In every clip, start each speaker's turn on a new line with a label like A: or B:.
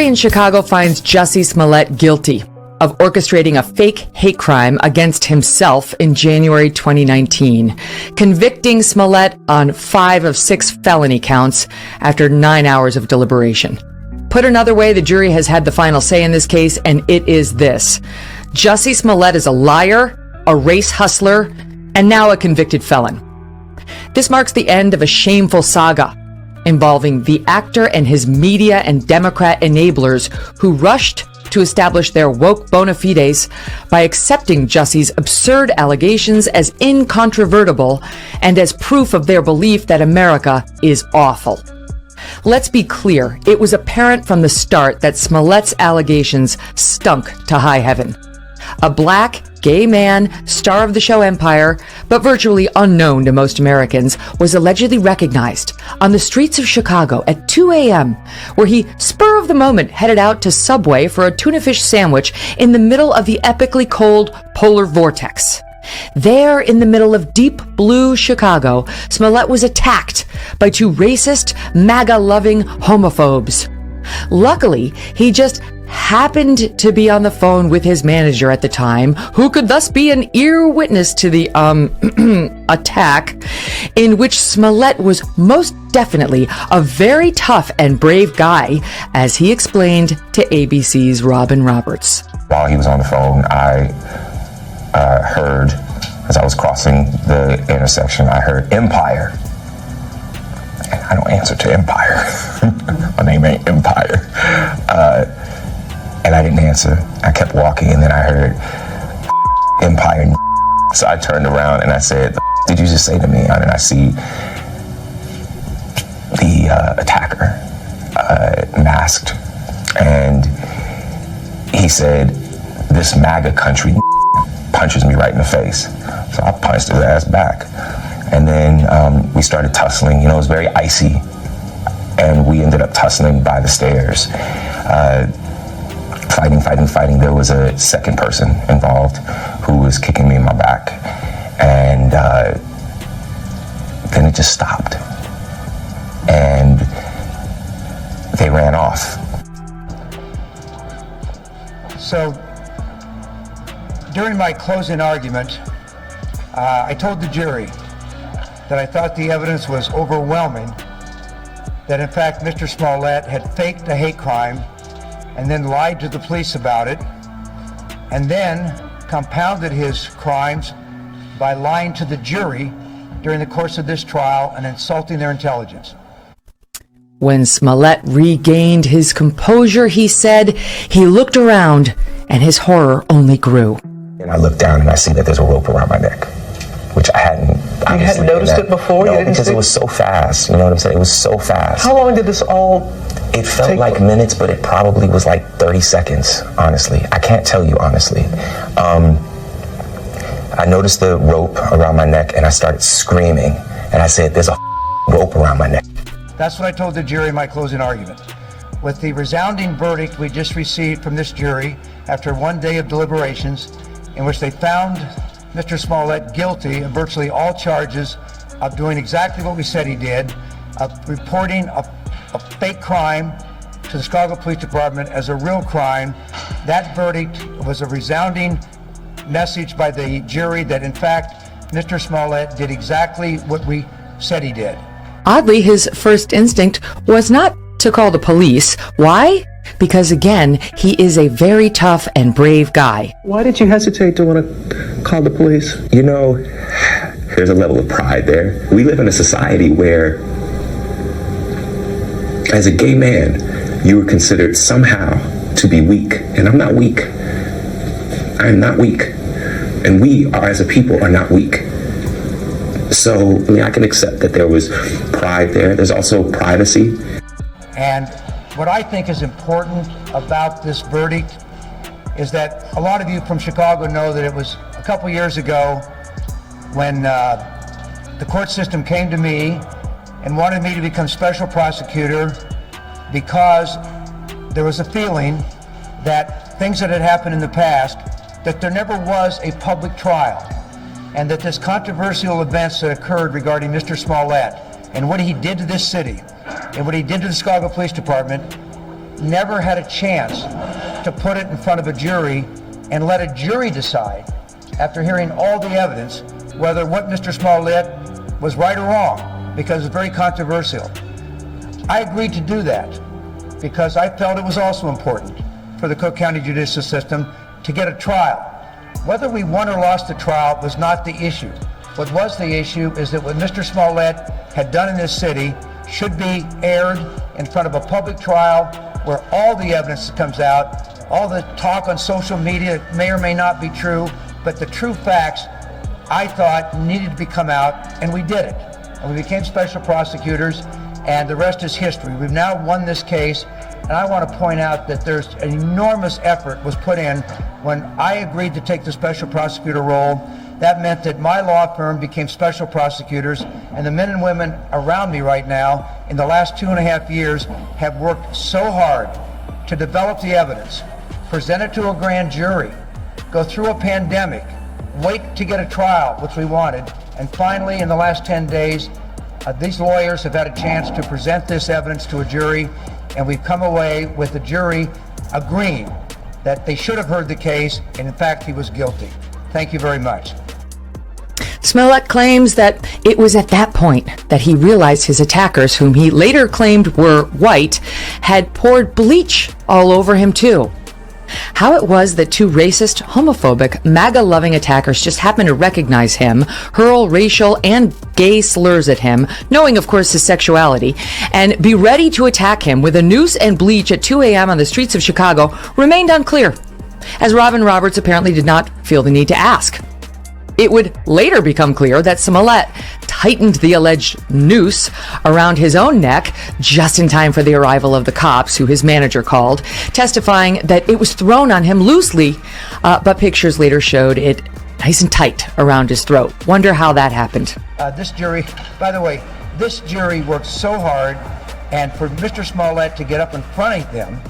A: jury in Chicago finds Jussie Smollett guilty of orchestrating a fake hate crime against himself in January 2019, convicting Smollett on 5 of 6 felony counts after 9 hours of deliberation. Put another way, the jury has had the final say in this case, and it is this: Jussie Smollett is a liar, a race hustler, and now a convicted felon. This marks the end of a shameful saga involving the actor and his media and Democrat enablers who rushed to establish their woke bona fides by accepting Jussie's absurd allegations as incontrovertible and as proof of their belief that America is awful. Let's be clear, it was apparent from the start that Smollett's allegations stunk to high heaven. A black, gay man, star of the show Empire, but virtually unknown to most Americans, was allegedly recognized on the streets of Chicago at 2 a.m., where he, spur of the moment, headed out to Subway for a tuna fish sandwich in the middle of the epically cold polar vortex. There, in the middle of deep blue Chicago, Smollett was attacked by 2 racist, MAGA-loving homophobes. Luckily, he just happened to be on the phone with his manager at the time, who could thus be an ear witness to the, attack, in which Smollett was most definitely a very tough and brave guy, as he explained to ABC's Robin Roberts.
B: While he was on the phone, I heard, as I was crossing the intersection, I heard Empire. And I don't answer to Empire. My name ain't Empire. And I didn't answer. I kept walking, and then I heard Empire. So I turned around and I said, "Did you just say to me?" And I see the attacker masked, and he said, "This MAGA country," punches me right in the face. So I punched his ass back. And then we started tussling. You know, it was very icy. And we ended up tussling by the stairs. Fighting. There was a second person involved who was kicking me in my back. And then it just stopped. And they ran off.
C: So, during my closing argument, I told the jury that I thought the evidence was overwhelming, that in fact Mr. Smollett had faked a hate crime and then lied to the police about it, and then compounded his crimes by lying to the jury during the course of this trial and insulting their intelligence.
A: When Smollett regained his composure, he said he looked around and his horror only grew.
B: And I look down and I see that there's a rope around my neck, which I hadn't.
D: You hadn't noticed it before?
B: No, because it was so fast. You know what I'm saying? It was so fast.
D: How long did this all
B: It felt like minutes, but it probably was like 30 seconds, honestly. I can't tell you, honestly. I noticed the rope around my neck and I started screaming. And I said, "There's a rope around my neck."
C: That's what I told the jury in my closing argument. With the resounding verdict we just received from this jury after 1 day of deliberations, in which they found Mr. Smollett guilty of virtually all charges of doing exactly what we said he did, of reporting a fake crime to the Chicago Police Department as a real crime. That verdict was a resounding message by the jury that in fact Mr. Smollett did exactly what we said he did.
A: Oddly, his first instinct was not to call the police. Why? Because again, he is a very tough and brave guy.
D: Why did you hesitate to want to call the police?
B: You know, there's a level of pride there. We live in a society where, as a gay man, you were considered somehow to be weak. And I'm not weak. I am not weak. And we are, as a people, are not weak. So, I mean, I can accept that there was pride there. There's also privacy.
C: And what I think is important about this verdict is that a lot of you from Chicago know that it was a couple years ago when the court system came to me and wanted me to become special prosecutor because there was a feeling that things that had happened in the past, that there never was a public trial, and that this controversial events that occurred regarding Mr. Smollett and what he did to this city and what he did to the Chicago Police Department never had a chance to put it in front of a jury and let a jury decide, after hearing all the evidence, whether what Mr. Smollett was right or wrong, because it's very controversial. I agreed to do that because I felt it was also important for the Cook County judicial system to get a trial. Whether we won or lost the trial was not the issue. What was the issue is that what Mr. Smollett had done in this city should be aired in front of a public trial where all the evidence comes out, all the talk on social media may or may not be true, but the true facts, I thought, needed to come out, and we did it. And we became special prosecutors, and the rest is history. We've now won this case, and I want to point out that there's an enormous effort was put in when I agreed to take the special prosecutor role. That meant that my law firm became special prosecutors, and the men and women around me right now in the last 2.5 years have worked so hard to develop the evidence, present it to a grand jury, go through a pandemic, wait to get a trial, which we wanted, and finally in the last 10 days, these lawyers have had a chance to present this evidence to a jury, and we've come away with the jury agreeing that they should have heard the case, and in fact he was guilty. Thank you very much.
A: Smollett claims that it was at that point that he realized his attackers, whom he later claimed were white, had poured bleach all over him too. How it was that two racist, homophobic, MAGA-loving attackers just happened to recognize him, hurl racial and gay slurs at him, knowing, of course, his sexuality, and be ready to attack him with a noose and bleach at 2 a.m. on the streets of Chicago remained unclear, as Robin Roberts apparently did not feel the need to ask. It would later become clear that Smollett tightened the alleged noose around his own neck just in time for the arrival of the cops, who his manager called, testifying that it was thrown on him loosely, but pictures later showed it nice and tight around his throat. Wonder how that happened.
C: This jury, by the way, this jury worked so hard, and for Mr. Smollett to get up in front of them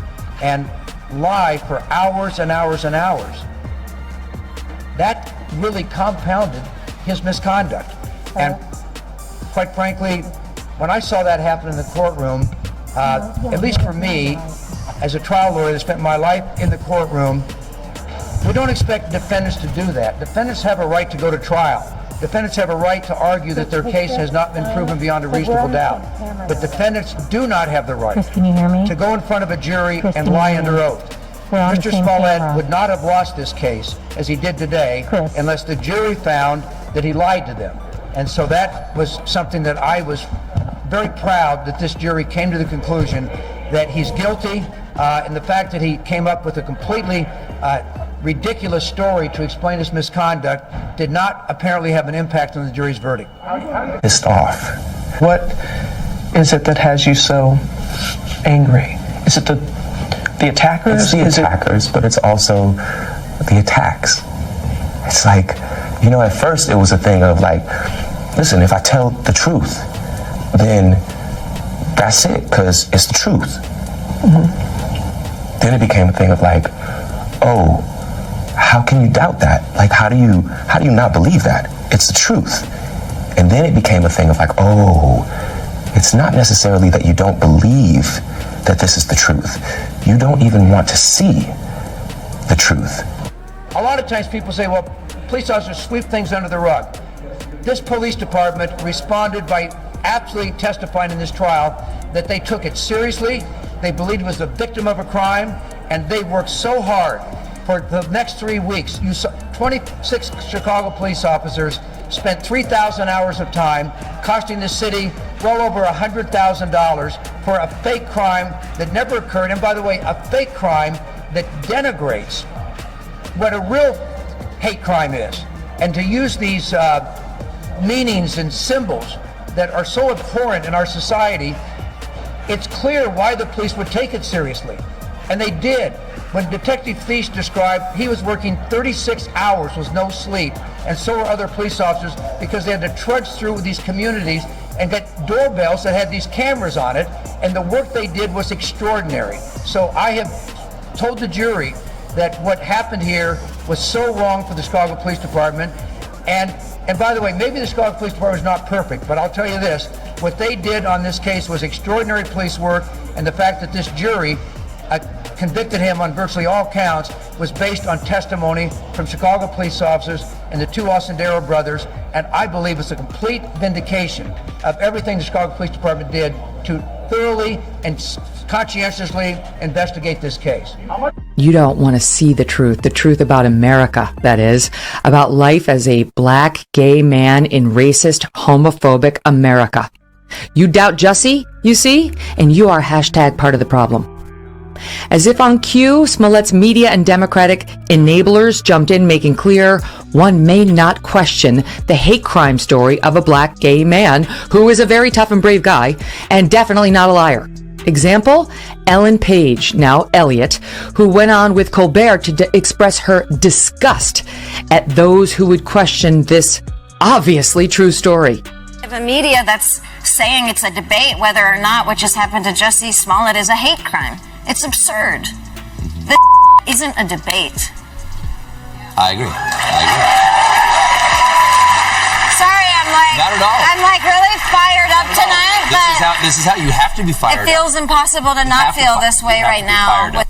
C: and lie for hours and hours and hours, that really compounded his misconduct. And quite frankly, when I saw that happen in the courtroom, at least for me, as a trial lawyer that spent my life in the courtroom, we don't expect defendants to do that. Defendants have a right to go to trial. Defendants have a right to argue that their case has not been proven beyond a reasonable doubt. But defendants do not have the right to go in front of a jury and lie under oath. Mr. Smollett would not have lost this case, as he did today, unless the jury found that he lied to them. And so that was something that I was very proud that this jury came to the conclusion that he's guilty, and the fact that he came up with a completely ridiculous story to explain his misconduct did not apparently have an impact on the jury's verdict.
B: Pissed off.
D: What is it that has you so angry? Is it the attackers?
B: It's the attackers, but it's also the attacks. It's like, you know, at first it was a thing of like, listen, if I tell the truth, then that's it, because it's the truth. Mm-hmm. Then it became a thing of like, oh, how can you doubt that? Like, how do you not believe that? It's the truth. And then it became a thing of like, oh, it's not necessarily that you don't believe that this is the truth. You don't even want to see the truth.
C: A lot of times people say, well, police officers sweep things under the rug. This police department responded by absolutely testifying in this trial that they took it seriously, they believed it was a victim of a crime, and they worked so hard. For the next 3 weeks, 26 Chicago police officers spent 3,000 hours of time costing the city well over $100,000 for a fake crime that never occurred. And by the way, a fake crime that denigrates what a real hate crime is. And to use these meanings and symbols that are so abhorrent in our society, it's clear why the police would take it seriously. And they did. When Detective Thies described he was working 36 hours with no sleep, and so were other police officers, because they had to trudge through these communities and get doorbells that had these cameras on it, and the work they did was extraordinary. So I have told the jury that what happened here was so wrong for the Chicago Police Department. And by the way, maybe the Chicago Police Department is not perfect, but I'll tell you this, what they did on this case was extraordinary police work, and the fact that this jury convicted him on virtually all counts was based on testimony from Chicago police officers and the two Osendero brothers, and I believe it's a complete vindication of everything the Chicago Police Department did to thoroughly and conscientiously investigate this case.
A: You don't want to see the truth about America, that is, about life as a black gay man in racist, homophobic America. You doubt Jussie, you see, and you are hashtag part of the problem. As if on cue, Smollett's media and Democratic enablers jumped in, making clear one may not question the hate crime story of a black gay man who is a very tough and brave guy and definitely not a liar. Example, Ellen Page, now Elliot, who went on with Colbert to express her disgust at those who would question this obviously true story.
E: A media that's saying it's a debate whether or not what just happened to Jussie Smollett is a hate crime. It's absurd. This isn't a debate.
F: I agree.
E: Sorry,
F: Not at all.
E: I'm really fired up tonight.
F: This is how you have to be fired up.
E: It feels impossible to not feel this way right now.